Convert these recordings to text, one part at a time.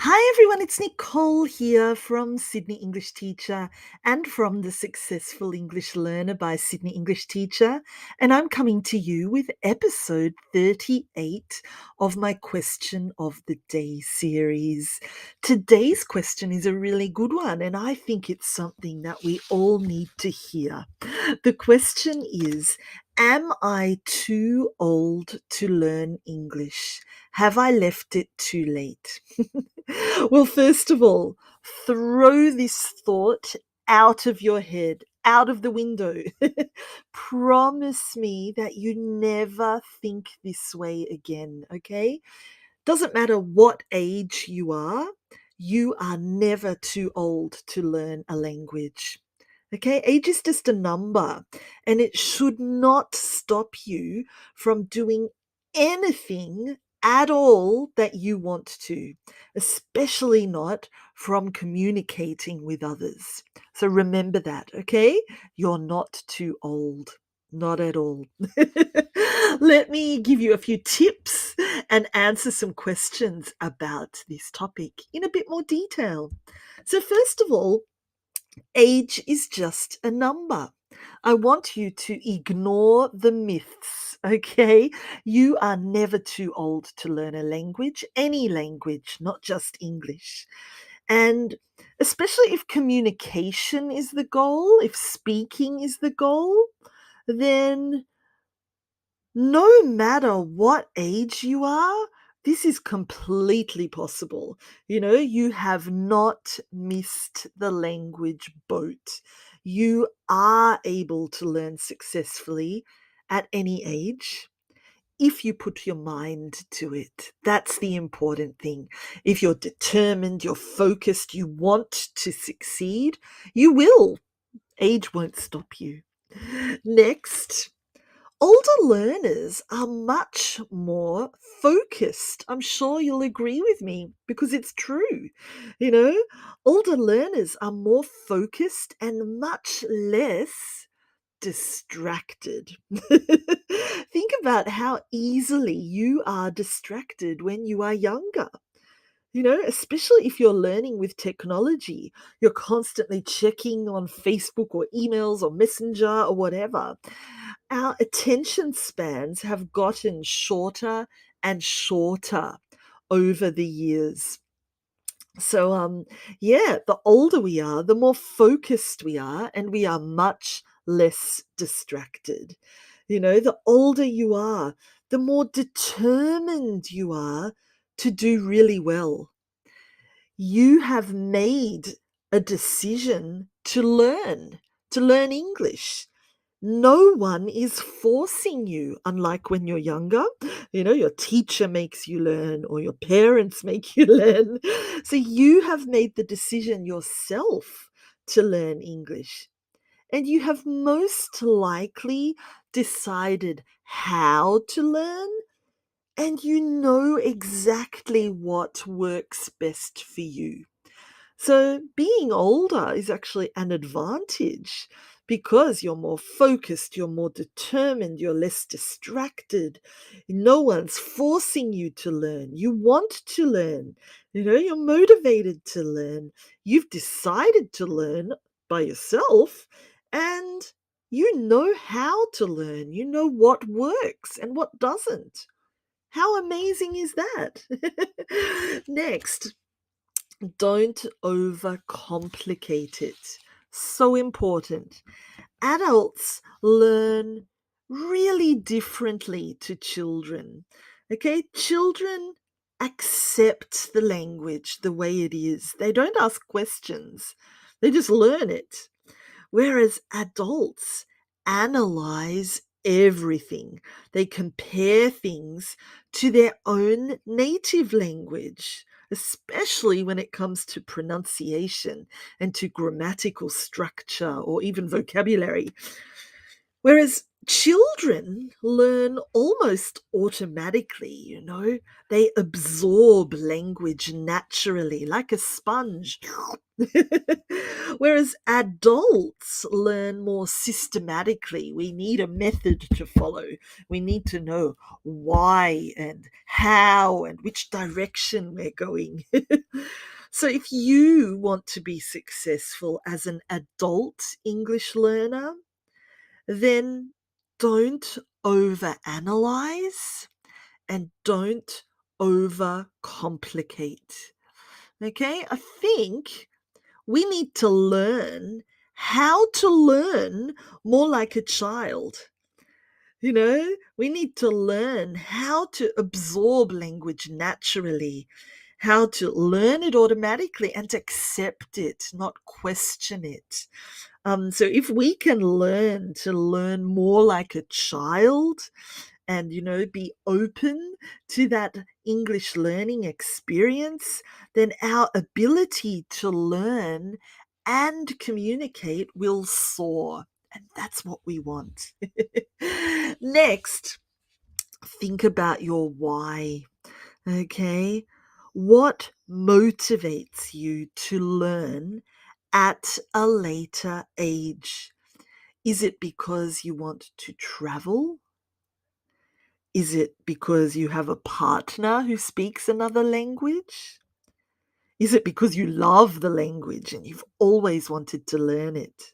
Hi everyone, it's Nicole here from Sydney English Teacher and from the Successful English Learner by Sydney English Teacher. And I'm coming to you with episode 38 of my Question of the Day series. Today's question is a really good one, and I think it's something that we all need to hear. The question is, am I too old to learn English? Have I left it too late? Well, first of all, throw this thought out of your head, out of the window. Promise me that you never think this way again, okay? Doesn't matter what age you are never too old to learn a language. Okay, age is just a number, and it should not stop you from doing anything at all that you want to, especially not from communicating with others. So remember that, okay? You're not too old. Not at all. Let me give you a few tips and answer some questions about this topic in a bit more detail. So, first of all, age is just a number. I want you to ignore the myths, okay? You are never too old to learn a language, any language, not just English. And especially if communication is the goal, if speaking is the goal, then no matter what age you are, this is completely possible. You have not missed the language boat. You are able to learn successfully at any age if you put your mind to it. That's the important thing. If you're determined, you're focused, you want to succeed, you will. Age won't stop you. Next, older learners are much more focused. I'm sure you'll agree with me because it's true. You know, older learners are more focused and much less distracted. Think about how easily you are distracted when you are younger. Especially if you're learning with technology, you're constantly checking on Facebook or emails or Messenger or whatever. Our attention spans have gotten shorter and shorter over the years. So, yeah, the older we are, the more focused we are, and we are much less distracted. The older you are, the more determined you are to do really well. You have made a decision to learn English. No one is forcing you, unlike when you're younger. Your teacher makes you learn or your parents make you learn. So you have made the decision yourself to learn English. And you have most likely decided how to learn, and you know exactly what works best for you. So being older is actually an advantage because you're more focused, you're more determined, you're less distracted. No one's forcing you to learn. You want to learn. You're motivated to learn. You've decided to learn by yourself, and you know how to learn. You know what works and what doesn't. How amazing is that? Next, don't overcomplicate it. So important. Adults learn really differently to children. Okay? Children accept the language the way it is. They don't ask questions. They just learn it. Whereas adults analyze everything. They compare things to their own native language, especially when it comes to pronunciation and to grammatical structure or even vocabulary. Whereas Children learn almost automatically, they absorb language naturally like a sponge. Whereas adults learn more systematically. We need a method to follow. We need to know why and how and which direction we're going. So, if you want to be successful as an adult English learner, then don't overanalyze and don't overcomplicate. Okay? I think we need to learn how to learn more like a child. We need to learn how to absorb language naturally, how to learn it automatically and to accept it, not question it. So if we can learn to learn more like a child and, be open to that English learning experience, then our ability to learn and communicate will soar. And that's what we want. Next, think about your why. Okay. What motivates you to learn at a later age? Is it because you want to travel? Is it because you have a partner who speaks another language? Is it because you love the language and you've always wanted to learn it?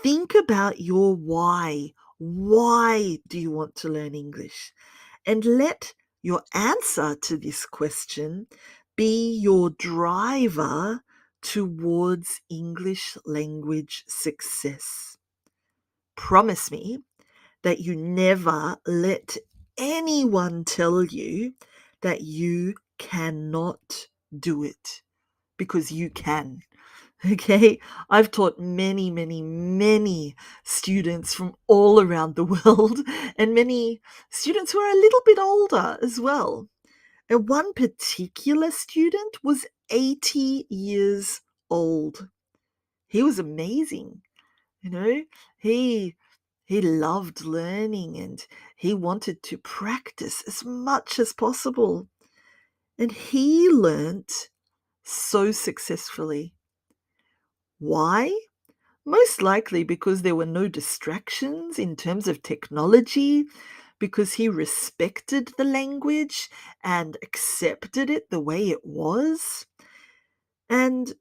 Think about your why. Why do you want to learn English? And let your answer to this question be your driver towards English language success. Promise me that you never let anyone tell you that you cannot do it, because you can. Okay, I've taught many, many, many students from all around the world, and many students who are a little bit older as well. And one particular student was 80 years old. He was amazing. You know, he he loved learning and he wanted to practice as much as possible. And he learnt so successfully. Why? Most likely because there were no distractions in terms of technology, because he respected the language and accepted it the way it was, and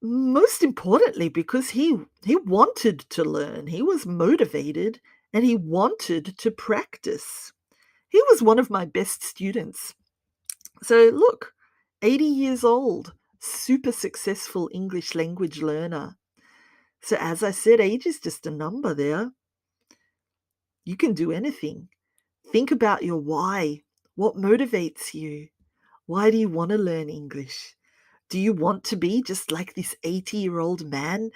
most importantly, because he wanted to learn, he was motivated, and he wanted to practice. He was one of my best students. So look, 80 years old, super successful English language learner. So as I said, age is just a number there. You can do anything. Think about your why. What motivates you? Why do you want to learn English? Do you want to be just like this 80-year-old man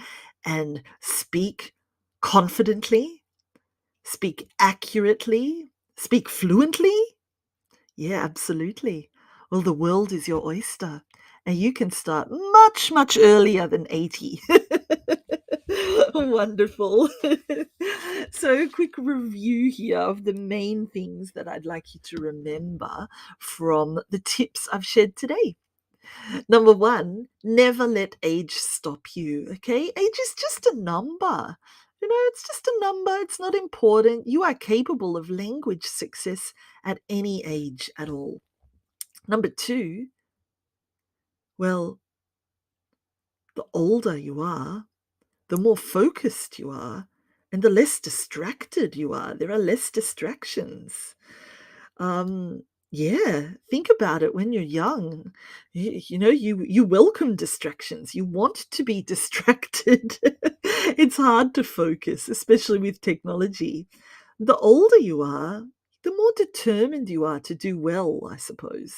and speak confidently, speak accurately, speak fluently? Yeah, absolutely. Well, the world is your oyster, and you can start much, much earlier than 80. Wonderful. So, a quick review here of the main things that I'd like you to remember from the tips I've shared today. Number one, never let age stop you. Okay, age is just a number. It's just a number. It's not important. You are capable of language success at any age at all. Number two, well, the older you are, the more focused you are, and the less distracted you are. There are less distractions. Um, yeah, think about it when you're young. You welcome distractions. You want to be distracted. It's hard to focus, especially with technology. The older you are, the more determined you are to do well, I suppose.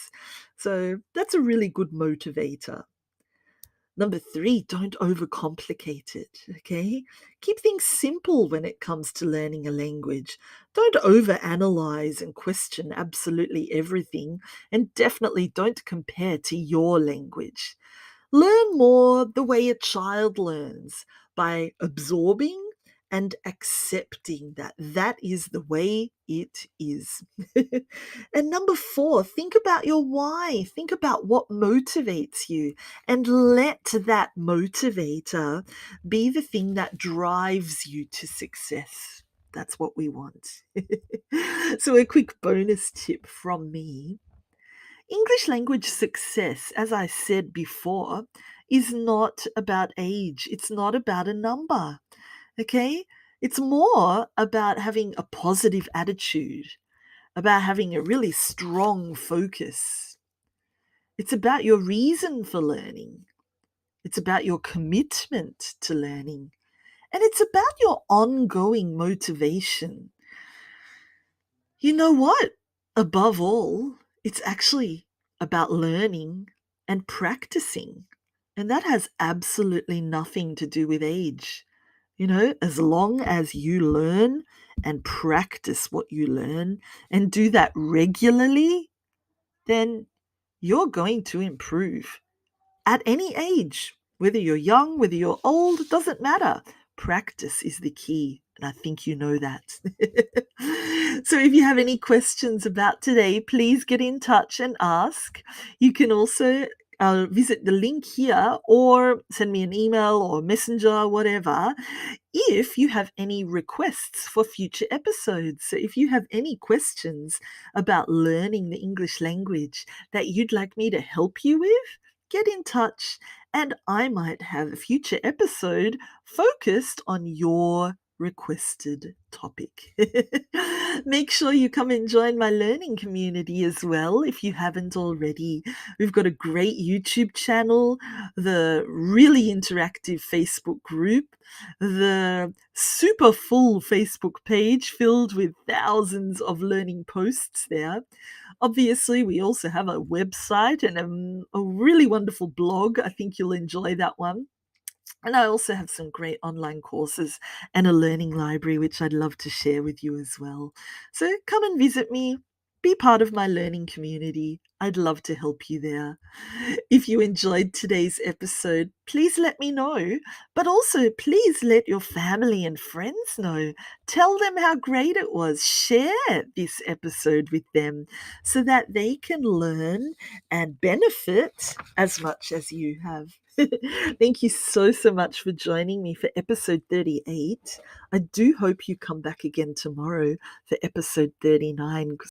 So that's a really good motivator. Number three, don't overcomplicate it, okay? Keep things simple when it comes to learning a language. Don't overanalyze and question absolutely everything, and definitely don't compare to your language. Learn more the way a child learns, by absorbing and accepting that that is the way it is. And number 4, think about your why. Think about what motivates you and let that motivator be the thing that drives you to success. That's what we want. So, a quick bonus tip from me: English language success, as I said before, is not about age, it's not about a number. Okay? It's more about having a positive attitude, about having a really strong focus. It's about your reason for learning. It's about your commitment to learning. And it's about your ongoing motivation. You know what? Above all, it's actually about learning and practicing. And that has absolutely nothing to do with age. You know, as long as you learn and practice what you learn and do that regularly, then you're going to improve at any age. Whether you're young, whether you're old, doesn't matter. Practice is the key. And I think you know that. So if you have any questions about today, please get in touch and ask. You can also visit the link here or send me an email or messenger, whatever, if you have any requests for future episodes. So if you have any questions about learning the English language that you'd like me to help you with, get in touch and I might have a future episode focused on your requested topic. Make sure you come and join my learning community as well if you haven't already. We've got a great YouTube channel, the really interactive Facebook group, the super full Facebook page filled with thousands of learning posts there. Obviously, we also have a website and a really wonderful blog. I think you'll enjoy that one. And I also have some great online courses and a learning library, which I'd love to share with you as well. So come and visit me. Be part of my learning community. I'd love to help you there. If you enjoyed today's episode, please let me know. But also, please let your family and friends know. Tell them how great it was. Share this episode with them so that they can learn and benefit as much as you have. Thank you so much for joining me for episode 38. I do hope you come back again tomorrow for episode 39.